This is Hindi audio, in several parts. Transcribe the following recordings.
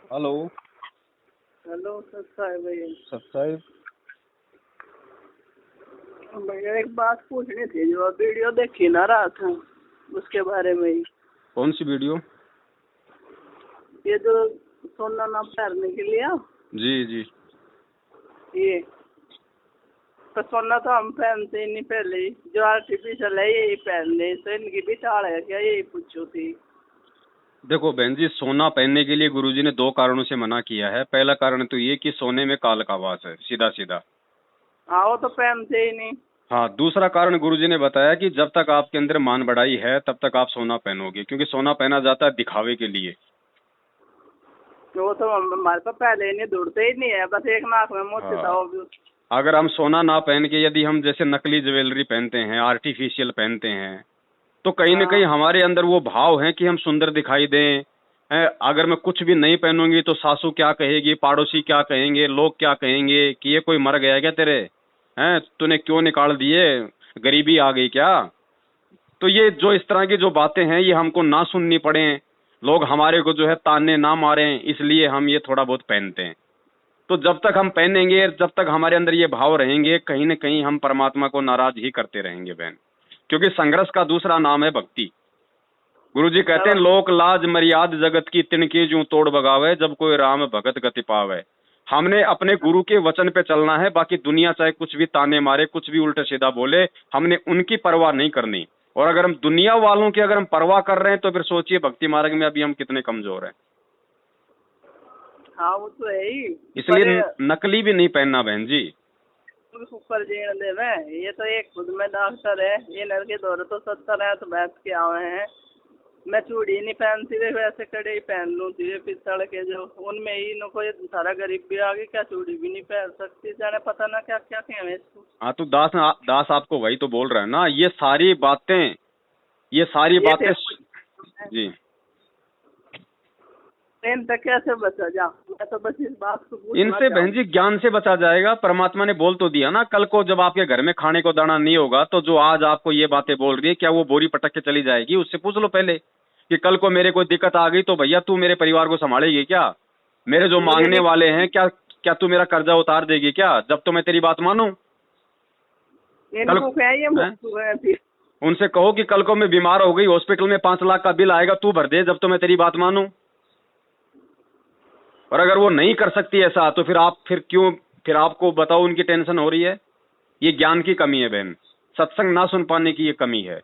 हेलो। हेलो सर भैया। साहब। भैया एक बात पूछनी थी, जो वीडियो देखी ना रहा था उसके बारे में ही। कौन सी वीडियो? ये जो सोना ना पहनने के लिए, जी जी। ये तो सोना तो हम पहनते ही नहीं पहले ही, जो आर्टिफिशियल है यही पहनने, तो इनकी भी चाल है क्या, यही पूछो थी। देखो बहन जी, सोना पहनने के लिए गुरुजी ने दो कारणों से मना किया है। पहला कारण तो ये कि सोने में काल का वास है, सीधा सीधा। हाँ वो तो पहनते ही नहीं। हाँ, दूसरा कारण गुरुजी ने बताया कि जब तक आपके अंदर मान बढ़ाई है तब तक आप सोना पहनोगे, क्योंकि सोना पहना जाता है दिखावे के लिए। वो तो हमारे पास पहले ही नहीं, ढूंढते ही नहीं है, बस एक नाक में मोती था हाँ, वो भी। अगर हम सोना ना पहन के यदि हम जैसे नकली ज्वेलरी पहनते हैं, आर्टिफिशियल पहनते हैं, तो कहीं न कहीं हाँ हमारे अंदर वो भाव है कि हम सुंदर दिखाई दें। अगर मैं कुछ भी नहीं पहनूंगी तो सासू क्या कहेगी, पड़ोसी क्या कहेंगे, लोग क्या कहेंगे कि ये कोई मर गया क्या तेरे, हैं तूने क्यों निकाल दिए, गरीबी आ गई क्या। तो ये जो इस तरह की जो बातें हैं ये हमको ना सुननी पड़े, लोग हमारे को जो है ताने ना मारें, इसलिए हम ये थोड़ा बहुत पहनते हैं। तो जब तक हम पहनेंगे, जब तक हमारे अंदर ये भाव रहेंगे, कहीं न कहीं हम परमात्मा को नाराज ही करते रहेंगे बहन, क्योंकि संघर्ष का दूसरा नाम है भक्ति। गुरुजी कहते हैं, लोक लाज मर्याद जगत की तिनकी जूं तोड़ बगावे, जब कोई राम भगत गति पावे। हमने अपने गुरु के वचन पे चलना है, बाकी दुनिया चाहे कुछ भी ताने मारे, कुछ भी उल्टा सीधा बोले, हमने उनकी परवाह नहीं करनी। और अगर हम दुनिया वालों की अगर हम परवाह कर रहे हैं तो फिर सोचिए भक्ति मार्ग में अभी हम कितने कमजोर हैं। हाँ वो तो है ही। इसलिए नकली भी नहीं पहनना बहन जी। ऊपर जीण दे में, ये तो एक खुद में डॉक्टर है, ये नर के दौरे तो 70 है तो बैठ के आए हैं। मैं चूड़ी नहीं पहनती थे, वैसे कड़े ही पहन लूँ थे पित्तल के, जो उनमें ही न कोई सारा गरीब भी आ गई, क्या चूड़ी भी नहीं पहन सकती, जाने पता ना क्या क्या कहें इसको। हाँ, तो दास आपको वही तो बोल रहा है ना, ये सारी ये थे बातें। जी। ट्रेन तक कैसे बचा जा, मैं तो बस इस बात को पूछना इनसे बहन चाहूँ। जी ज्ञान से बचा जाएगा। परमात्मा ने बोल तो दिया ना, कल को जब आपके घर में खाने को दाना नहीं होगा तो जो आज आपको ये बातें बोल रही है, क्या वो बोरी पटक के चली जाएगी? उससे पूछ लो पहले कि कल को मेरे कोई दिक्कत आ गई तो भैया तू मेरे परिवार को संभालेगी क्या? मेरे जो मुझे मांगने नहीं, वाले हैं, क्या क्या तू मेरा कर्जा उतार देगी क्या, जब तो मैं तेरी बात मानूं? कल इनको क्या ये हैं? मुफ्त है फिर। उनसे कहो कि कल को मैं बीमार हो गई, हॉस्पिटल में 5 लाख का बिल आएगा, तू भर दे, जब तो मैं तेरी बात मानूं। और अगर वो नहीं कर सकती ऐसा तो फिर आपको बताओ उनकी टेंशन हो रही है। ये ज्ञान की कमी है बहन, सत्संग ना सुन पाने की ये कमी है।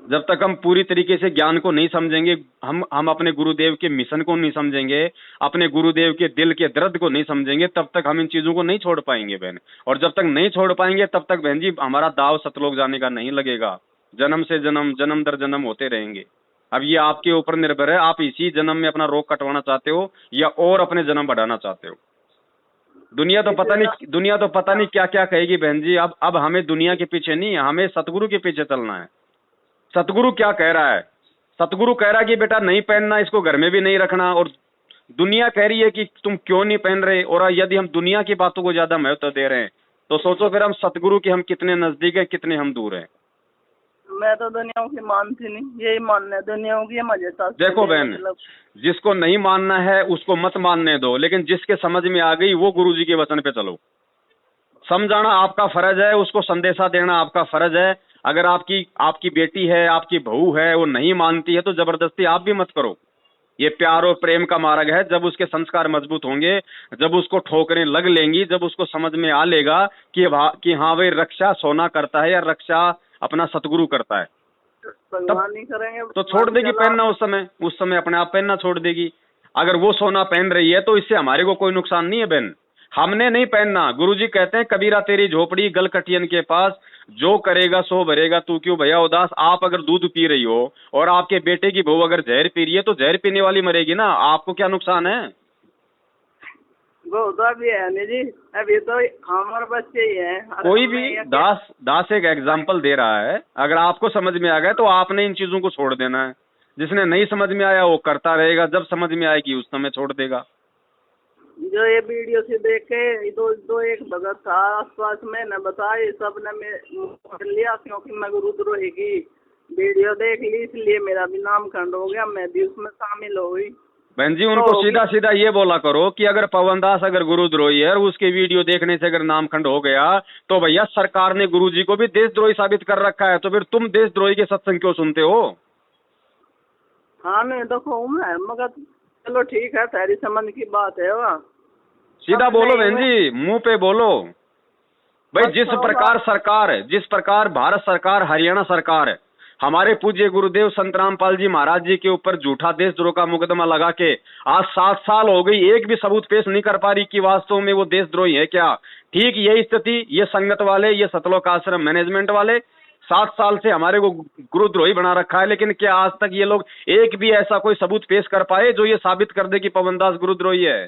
जब तक हम पूरी तरीके से ज्ञान को नहीं समझेंगे, हम अपने गुरुदेव के मिशन को नहीं समझेंगे, अपने गुरुदेव के दिल के दर्द को नहीं समझेंगे, तब तक हम इन चीजों को नहीं छोड़ पाएंगे बहन। और जब तक नहीं छोड़ पाएंगे तब तक बहन जी हमारा दाव सतलोक जाने का नहीं लगेगा। जन्म से जन्म, जन्म दर जन्म होते रहेंगे। अब ये आपके ऊपर निर्भर है, आप इसी जन्म में अपना रोग कटवाना चाहते हो या और अपने जन्म बढ़ाना चाहते हो। दुनिया तो पता नहीं क्या क्या कहेगी बहन जी। अब हमें दुनिया के पीछे नहीं, हमें सतगुरु के पीछे चलना है। सतगुरु क्या कह रहा है? सतगुरु कह रहा है कि बेटा नहीं पहनना, इसको घर में भी नहीं रखना। और दुनिया कह रही है कि तुम क्यों नहीं पहन रहे। और यदि हम दुनिया की बातों को ज्यादा महत्व दे रहे हैं तो सोचो फिर हम सतगुरु के हम कितने नजदीक हैं, कितने हम दूर हैं। मैं तो दुनिया की मानती नहीं, यही मानना है दुनिया की, मजे साथ देखो बहन, मतलब। जिसको नहीं मानना है उसको मत मानने दो, लेकिन जिसके समझ में आ गई वो गुरुजी के वचन पे चलो। समझाना आपका फर्ज है, उसको संदेशा देना आपका फर्ज है। अगर आपकी आपकी बेटी है, आपकी बहू है, वो नहीं मानती है तो जबरदस्ती आप भी मत करो। ये प्यार और प्रेम का मार्ग है। जब उसके संस्कार मजबूत होंगे, जब उसको ठोकरें लग लेंगी, जब उसको समझ में आ लेगा कि हाँ भाई रक्षा सोना करता है या रक्षा अपना सतगुरु करता है, तब भगवान नहीं करेंगे तो छोड़ देगी पहनना। उस समय अपने आप पहनना छोड़ देगी। अगर वो सोना पहन रही है तो इससे हमारे को कोई नुकसान नहीं है बहन। हमने नहीं पहनना। गुरुजी कहते हैं, कबीरा तेरी झोपड़ी गलकटियन के पास, जो करेगा सो भरेगा, तू क्यों भैया उदास। आप अगर दूध पी रही हो और आपके बेटे की बहू अगर जहर पी रही है तो जहर पीने वाली मरेगी ना, आपको क्या नुकसान है? वो तो अभी है नहीं जी, अभी तो हमारे बच्चे ही है। कोई भी दास एक एग्जाम्पल दे रहा है। अगर आपको समझ में आ गया तो आपने इन चीजों को छोड़ देना है। जिसने नहीं समझ में आया वो करता रहेगा, जब समझ में आएगी उस समय छोड़ देगा। जो ये वीडियो से देख के दो एक भगत था आसपास में न बताए, सब ने कर लिया, क्योंकि मैं गुरुद्रोही की वीडियो देख ली, इसलिए मेरा भी नामकरण हो गया, मैं भी उसमें शामिल हो गई। बहन जी उनको सीधा सीधा ये बोला करो कि अगर पवन दास अगर गुरुद्रोही है और उसके वीडियो देखने से अगर नामखंड हो गया तो भैया सरकार ने गुरुजी को भी देशद्रोही साबित कर रखा है, तो फिर तुम देशद्रोही के सत्संग क्यों सुनते हो? हाँ नहीं देखो मैं मगर चलो ठीक है, तेरी समझ की बात है वह। सीधा बोलो बहन जी, मुंह पे बोलो भाई। जिस प्रकार सरकार है, जिस प्रकार भारत सरकार, हरियाणा सरकार हमारे पूज्य गुरुदेव संत रामपाल जी महाराज जी के ऊपर झूठा देशद्रोह का मुकदमा लगा के आज 7 साल हो गई, एक भी सबूत पेश नहीं कर पा रही कि वास्तव में वो देशद्रोही है क्या। ठीक यही स्थिति ये संगत वाले, ये सतलोक आश्रम मैनेजमेंट वाले 7 साल से हमारे को गुरुद्रोही बना रखा है, लेकिन क्या आज तक ये लोग एक भी ऐसा कोई सबूत पेश कर पाए जो ये साबित कर दे कि पवन दास गुरुद्रोही है?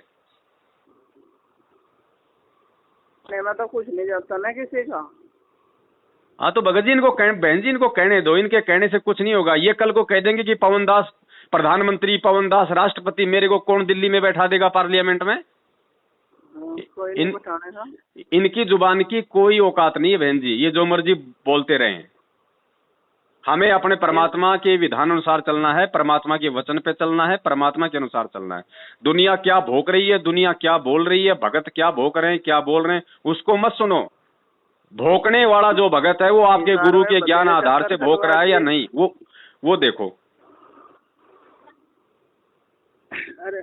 नहीं मैं तो कुछ नहीं जानता ना किसी का। हाँ तो भगत जी इनको बहन जी इनको कहने दो, इनके कहने से कुछ नहीं होगा। ये कल को कह देंगे कि पवन दास प्रधानमंत्री, पवन दास राष्ट्रपति, मेरे को कौन दिल्ली में बैठा देगा पार्लियामेंट में? इनकी जुबान की कोई औकात नहीं है बहन जी, ये जो मर्जी बोलते रहे। हमें अपने परमात्मा के विधान अनुसार चलना है, परमात्मा के वचन पे चलना है, परमात्मा के अनुसार चलना है। दुनिया क्या भोग रही है, दुनिया क्या बोल रही है, भगत क्या भोग रहे हैं, क्या बोल रहे हैं, उसको मत सुनो। भोंकने वाला जो भगत है वो आपके गुरु के ज्ञान आधार से भोंक रहा है या नहीं, वो देखो। अरे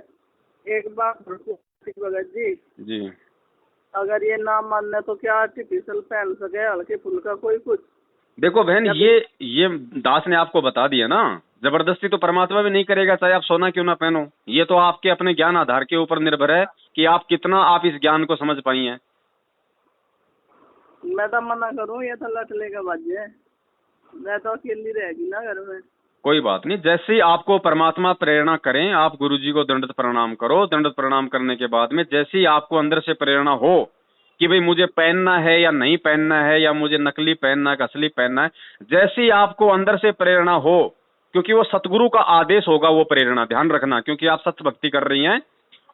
एक बात भगत जी, अगर ये ना मानने तो क्या आर्टिफिशियल पहन सके हल्के फुल्का कोई कुछ? देखो बहन ये दास ने आपको बता दिया ना, जबरदस्ती तो परमात्मा भी नहीं करेगा, चाहे आप सोना क्यों ना पहनो। ये तो आपके अपने ज्ञान आधार के ऊपर निर्भर है कि आप कितना आप इस ज्ञान को समझ पाई हैं। मैं तो मना करूं, ये तो लट लेगा बाजे, मैं तो अकेली रहेगी ना घर में। कोई बात नहीं, जैसे ही आपको परमात्मा प्रेरणा करें आप गुरुजी को दंडवत प्रणाम करो। दंडवत प्रणाम करने के बाद में जैसे ही आपको अंदर से प्रेरणा हो कि भाई मुझे पहनना है या नहीं पहनना है, या मुझे नकली पहनना है असली पहनना है, जैसे ही आपको अंदर से प्रेरणा हो, क्योंकि वो सतगुरु का आदेश होगा वो प्रेरणा, ध्यान रखना, क्योंकि आप सत्य भक्ति कर रही हैं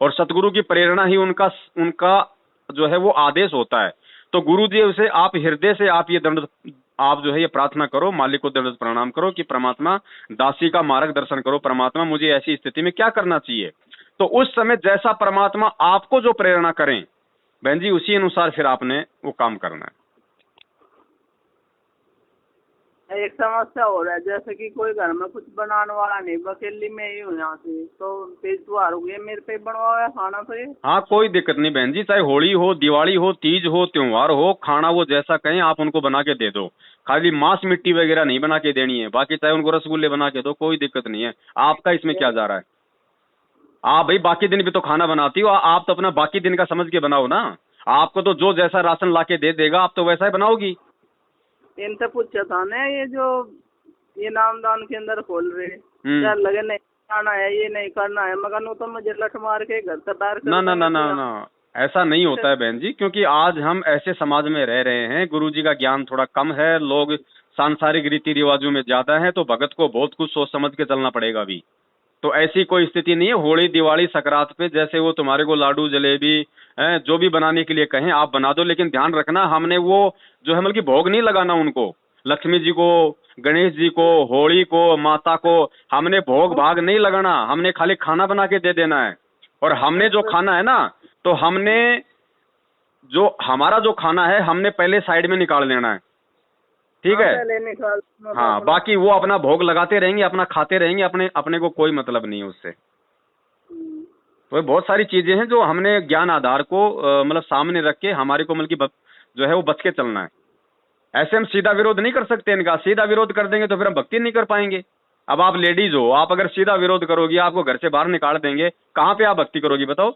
और सतगुरु की प्रेरणा ही उनका जो है वो आदेश होता है। तो गुरु जी उसे आप हृदय से आप ये दंड आप जो है ये प्रार्थना करो, मालिक को दंड प्रणाम करो कि परमात्मा दासी का मार्गदर्शन करो, परमात्मा मुझे ऐसी स्थिति में क्या करना चाहिए। तो उस समय जैसा परमात्मा आपको जो प्रेरणा करें बहन जी, उसी अनुसार फिर आपने वो काम करना है। एक समस्या हो रहा है, जैसे कि कोई घर में कुछ बनाने वाला नहीं, अकेली में ही हूँ यहाँ से, तो त्योहार हो गए मेरे पे बनवाया खाना तो ये। हाँ कोई दिक्कत नहीं बहन जी, चाहे होली हो, दिवाली हो, तीज हो, त्योहार हो, खाना वो जैसा कहें आप उनको बना के दे दो। खाली मांस मिट्टी वगैरह नहीं बना के देनी है, बाकी चाहे उनको रसगुल्ले बना के दो, कोई दिक्कत नहीं है। आपका इसमें क्या जा रहा है? आप भाई बाकी दिन भी तो खाना बनाती हो, आप तो अपना बाकी दिन का समझ के बनाओ ना। आपको तो जो जैसा राशन ला के दे देगा आप तो वैसा ही बनाओगी। इनसे पूछा था ना, ये जो ये नामदान के अंदर खोल रहे क्या लगे नहीं खाना है, ये नहीं करना है, मगर वो तो मुझे लठ मार के घर से बाहर ना ना ना ना ना ऐसा नहीं होता है बहन जी, क्योंकि आज हम ऐसे समाज में रह रहे हैं, गुरुजी का ज्ञान थोड़ा कम है, लोग सांसारिक रीति रिवाजों में ज्यादा है, तो भगत को बहुत कुछ सोच समझ के चलना पड़ेगा अभी। तो ऐसी कोई स्थिति नहीं है। होली दिवाली सकरात पे जैसे वो तुम्हारे को लाडू जलेबी जो भी बनाने के लिए कहें आप बना दो, लेकिन ध्यान रखना हमने वो जो है मतलब भोग नहीं लगाना उनको, लक्ष्मी जी को, गणेश जी को, होली को, माता को हमने भोग भाग नहीं लगाना, हमने खाली खाना बना के दे देना है। और हमने जो खाना है ना, तो हमने जो हमारा जो खाना है हमने पहले साइड में निकाल लेना है, ठीक है? हाँ बाकी वो अपना भोग लगाते रहेंगे, अपना खाते रहेंगे, अपने को कोई मतलब नहीं है उससे। तो बहुत सारी चीजें हैं जो हमने ज्ञान आधार को मतलब सामने रख के हमारे को मतलब जो है वो बच के चलना है। ऐसे हम सीधा विरोध नहीं कर सकते इनका, सीधा विरोध कर देंगे तो फिर हम भक्ति नहीं कर पाएंगे। अब आप लेडीज हो, आप अगर सीधा विरोध करोगी, आपको घर से बाहर निकाल देंगे, कहाँ पे आप भक्ति करोगी बताओ?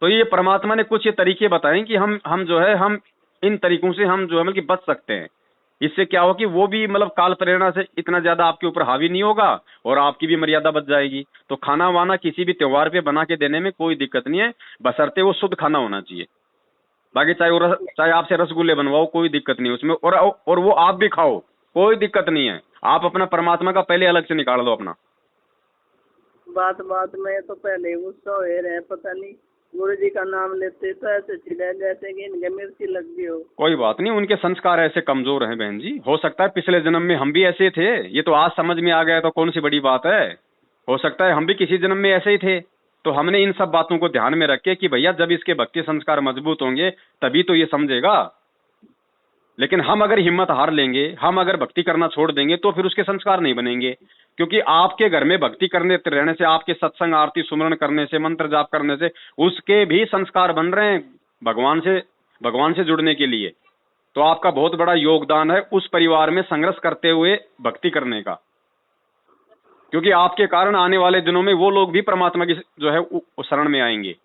तो ये परमात्मा ने कुछ ये तरीके बताए कि हम जो है हम इन तरीकों से हम जो है मतलब बच सकते हैं। इससे क्या हो कि वो भी मतलब काल प्रेरणा से इतना ज्यादा आपके ऊपर हावी नहीं होगा और आपकी भी मर्यादा बच जाएगी। तो खाना वाना किसी भी त्योहार पे बना के देने में कोई दिक्कत नहीं है, बशर्ते वो शुद्ध खाना होना चाहिए। बाकी चाहे आपसे रसगुल्ले बनवाओ, कोई दिक्कत नहीं उसमें, और वो आप भी खाओ, कोई दिक्कत नहीं है। आप अपना परमात्मा का पहले अलग से निकाल दो अपना। बात में तो पहले गुस्सा हो रहे, पता नहीं गुरु जी का नाम लेते तो ऐसे चिल्लाए जैसे कि इनके मिर्ची लग गई हो। कोई बात नहीं, उनके संस्कार ऐसे कमजोर हैं बहन जी, हो सकता है पिछले जन्म में हम भी ऐसे थे, ये तो आज समझ में आ गया तो कौन सी बड़ी बात है। हो सकता है हम भी किसी जन्म में ऐसे ही थे, तो हमने इन सब बातों को ध्यान में रख के कि भैया जब इसके भक्ति संस्कार मजबूत होंगे तभी तो ये समझेगा। लेकिन हम अगर हिम्मत हार लेंगे, हम अगर भक्ति करना छोड़ देंगे, तो फिर उसके संस्कार नहीं बनेंगे। क्योंकि आपके घर में भक्ति करने रहने से, आपके सत्संग आरती सुमरण करने से, मंत्र जाप करने से उसके भी संस्कार बन रहे हैं भगवान से जुड़ने के लिए। तो आपका बहुत बड़ा योगदान है उस परिवार में संघर्ष करते हुए भक्ति करने का, क्योंकि आपके कारण आने वाले दिनों में वो लोग भी परमात्मा की जो है शरण में आएंगे।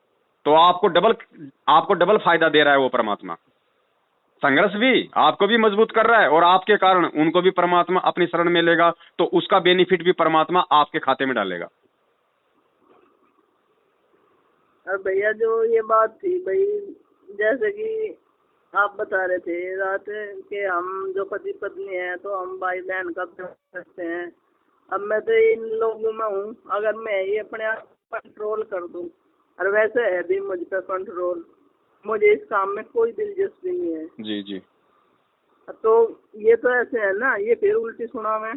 तो आपको डबल फायदा दे रहा है वो परमात्मा। संघर्ष भी आपको भी मजबूत कर रहा है और आपके कारण उनको भी परमात्मा अपनी शरण में लेगा, तो उसका बेनिफिट भी परमात्मा आपके खाते में डालेगा। और भैया जो ये बात थी भाई, जैसे कि आप बता रहे थे रात के, हम जो पति पत्नी है तो हम भाई बहन का करते हैं। अब मैं तो इन लोगों में हूँ, अगर मैं ये अपने आप कंट्रोल कर दूँ, और वैसे है भी मुझ पर कंट्रोल, मुझे इस काम में कोई दिलचस्पी नहीं है। जी जी। तो ये तो ऐसे है ना, ये फिर उल्टी सुना मैं।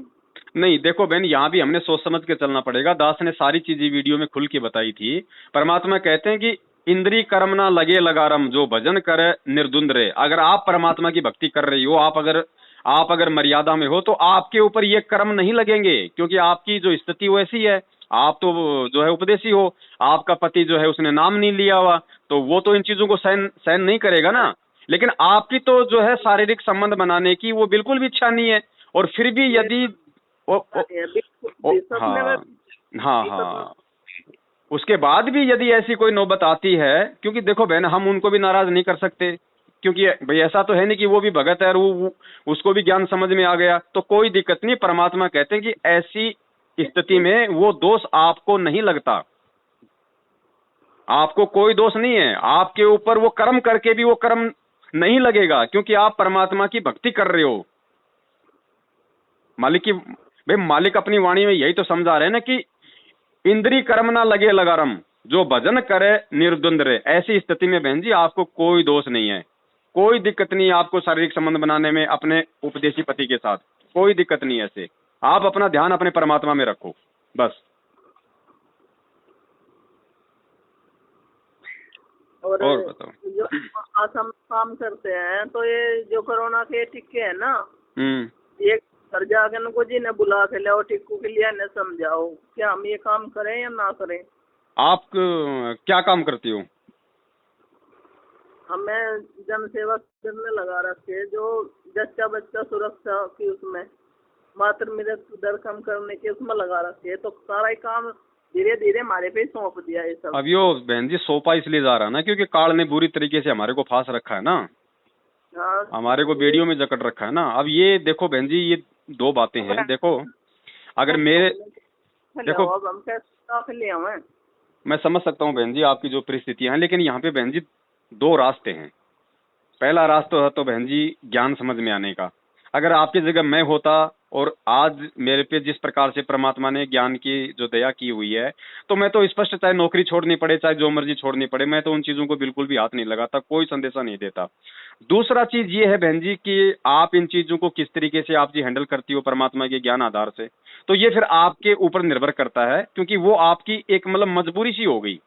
नहीं देखो बहन, यहाँ भी हमने सोच समझ के चलना पड़ेगा। दास ने सारी चीजें वीडियो में खुल के बताई थी। परमात्मा कहते हैं कि इंद्री कर्म ना लगे लगारम, जो भजन करे निर्द्वंद रहे। अगर आप परमात्मा की भक्ति कर रही हो, आप अगर मर्यादा में हो, तो आपके ऊपर ये कर्म नहीं लगेंगे, क्योंकि आपकी जो स्थिति वैसी है। आप तो जो है उपदेशी हो, आपका पति जो है उसने नाम नहीं लिया हुआ, तो वो तो इन चीजों को सहन नहीं करेगा ना। लेकिन आपकी तो जो है शारीरिक संबंध बनाने की वो बिल्कुल भी इच्छा नहीं है। और फिर भी यदि हाँ, उसके बाद भी यदि ऐसी कोई नौबत आती है, क्योंकि देखो बहन, हम उनको भी नाराज नहीं कर सकते, क्योंकि भाई ऐसा तो है नहीं कि वो भी भगत है और वो उसको भी ज्ञान समझ में आ गया, तो कोई दिक्कत नहीं। परमात्मा कहते हैं कि ऐसी स्थिति में वो दोष आपको नहीं लगता, आपको कोई दोष नहीं है। आपके ऊपर वो कर्म करके भी वो कर्म नहीं लगेगा, क्योंकि आप परमात्मा की भक्ति कर रहे हो। मालिक अपनी वाणी में यही तो समझा रहे हैं ना कि इंद्री कर्म ना लगे लगारम, जो भजन करे निर्द्वंद रहे। ऐसी स्थिति में बहन जी आपको कोई दोष नहीं है, कोई दिक्कत नहीं है आपको शारीरिक संबंध बनाने में अपने उपदेशी पति के साथ, कोई दिक्कत नहीं है। ऐसे आप अपना ध्यान अपने परमात्मा में रखो बस। और बताओ। जो असम काम करते हैं, तो ये जो कोरोना के टीके है ना, ये घर जाकर उनको जी ने बुला के लाओ, टिक्कू के लिए न समझाओ, क्या हम ये काम करें या ना करें। आप क्या काम करती हो? हमें जन सेवा करने लगा रखे, जो जच्चा बच्चा सुरक्षा की उसमें मात्र मृत्यु दर कम करने के उसमें लगा रखे, तो सारा ही काम धीरे धीरे हमारे पे सौंप दिया ये सब। अब यो बहन जी सौंपा इसलिए जा रहा है ना, क्योंकि काल ने बुरी तरीके से हमारे को फांस रखा है ना। हाँ, हमारे को बेड़ियों में जकड़ रखा है ना। अब ये देखो बहन जी, ये दो बातें हैं। देखो अगर देखो हम कैसे ले आवे, मैं समझ सकता हूँ बहन जी आपकी जो परिस्थितियां हैं, लेकिन यहाँ पे बहन जी दो रास्ते हैं। पहला रास्ता है तो बहन जी ज्ञान समझ में आने का। अगर आपकी जगह मैं होता और आज मेरे पे जिस प्रकार से परमात्मा ने ज्ञान की जो दया की हुई है, तो मैं तो स्पष्ट, चाहे नौकरी छोड़नी पड़े चाहे जो मर्जी छोड़नी पड़े, मैं तो उन चीजों को बिल्कुल भी हाथ नहीं लगाता, कोई संदेशा नहीं देता। दूसरा चीज ये है बहन जी कि आप इन चीजों को किस तरीके से आप जी हैंडल करती हो परमात्मा के ज्ञान आधार से, तो ये फिर आपके ऊपर निर्भर करता है, क्योंकि वो आपकी एक मतलब मजबूरी सी हो गई।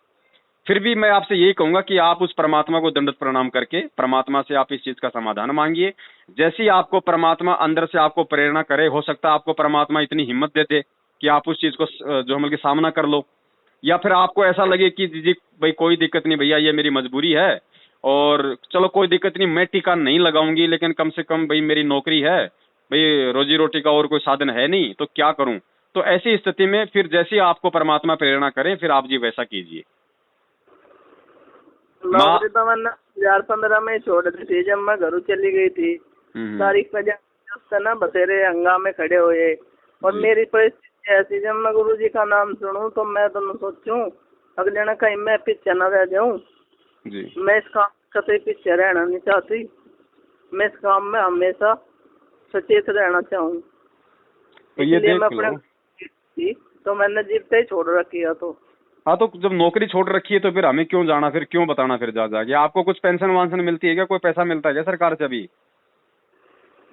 फिर भी मैं आपसे यही कहूंगा कि आप उस परमात्मा को दंडवत प्रणाम करके परमात्मा से आप इस चीज का समाधान मांगिए। जैसी आपको परमात्मा अंदर से आपको प्रेरणा करे, हो सकता है आपको परमात्मा इतनी हिम्मत दे दे कि आप उस चीज को जो हम लोग सामना कर लो, या फिर आपको ऐसा लगे कि जी भाई कोई दिक्कत नहीं भैया, ये मेरी मजबूरी है और चलो कोई दिक्कत नहीं, मैं टीका नहीं लगाऊंगी, लेकिन कम से कम भाई मेरी नौकरी है, भाई रोजी रोटी का और कोई साधन है नहीं, तो क्या करूं। तो ऐसी स्थिति में फिर जैसी आपको परमात्मा प्रेरणा करे, फिर आप जी वैसा कीजिए। नौकरी तो मैंने 2015 में छोड़ दी थी, जब मैं घर चली गई थी। तारीख पे ना बतेरे हंगामे खड़े हुए, और मेरी परिस्थिति ऐसी, जब मैं गुरु जी का नाम सुनूं तो मैं तो सोचूं अगले ने कहीं मैं पीछे न रह जाऊं। मैं इस काम कतई पीछे रहना नहीं चाहती, मैं इस काम में हमेशा सचेत रहना चाहूँ। तो ये देख लो, तो मैंने जीते ही छोड़ रखी है। तो हाँ, तो जब नौकरी छोड़ रखी है तो फिर हमें क्यों जाना, फिर क्यों बताना फिर जा जाके। आपको कुछ पेंशन वांसन मिलती है क्या, कोई पैसा मिलता है क्या सरकार से? अभी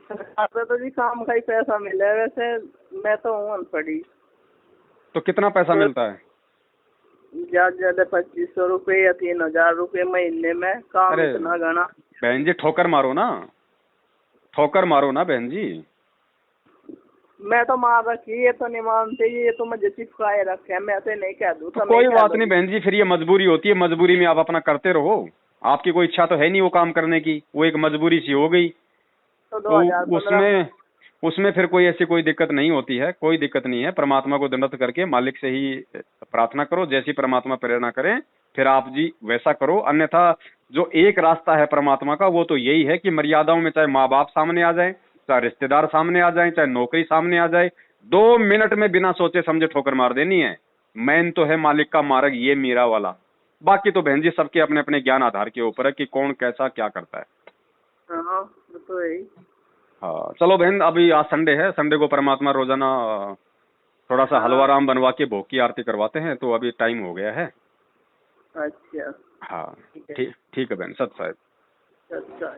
सरकार से तो जी काम का ही पैसा मिला है, वैसे मैं तो हूँ अनपढ़ी। तो कितना पैसा मिलता है? ज्यादा ज्यादा 2500 रुपये या 3000 रुपये महीने में। काम अरे इतना घना। बहन जी ठोकर मारो ना, ठोकर मारो ना बहन जी। मैं तो मार रखी, ये तो नहीं मानते, ये तो मुझे चिपकाए रखे हैं, मैं तो नहीं कह दूँ तो कोई बात नहीं बहन जी, फिर ये मजबूरी होती है, मजबूरी में आप अपना करते रहो। आपकी कोई इच्छा तो है नहीं वो काम करने की, वो एक मजबूरी सी हो गई। तो तो 2015 उसमें फिर कोई ऐसी कोई दिक्कत नहीं होती है, कोई दिक्कत नहीं है। परमात्मा को दंडवत करके मालिक से ही प्रार्थना करो, जैसी परमात्मा प्रेरणा करें फिर आप जी वैसा करो। अन्यथा जो एक रास्ता है परमात्मा का वो तो यही है कि मर्यादाओं में चाहे माँ बाप सामने आ जाए, चाहे रिश्तेदार सामने आ जाए, चाहे नौकरी सामने आ जाए, 2 मिनट में बिना सोचे समझे ठोकर मार देनी है। मैन तो है मालिक का मार्ग ये मीरा वाला। बाकी तो बहन जी सबके अपने अपने ज्ञान आधार के ऊपर है कि कौन कैसा क्या करता है। हाँ वो तो है ही। हाँ चलो बहन, अभी आज संडे है, संडे को परमात्मा रोजाना थोड़ा सा हलवा राम बनवा के भोग की आरती करवाते हैं, तो अभी टाइम हो गया है। अच्छा हाँ ठीक है। ठीक ठीक है बहन, सत साहिब। अच्छा।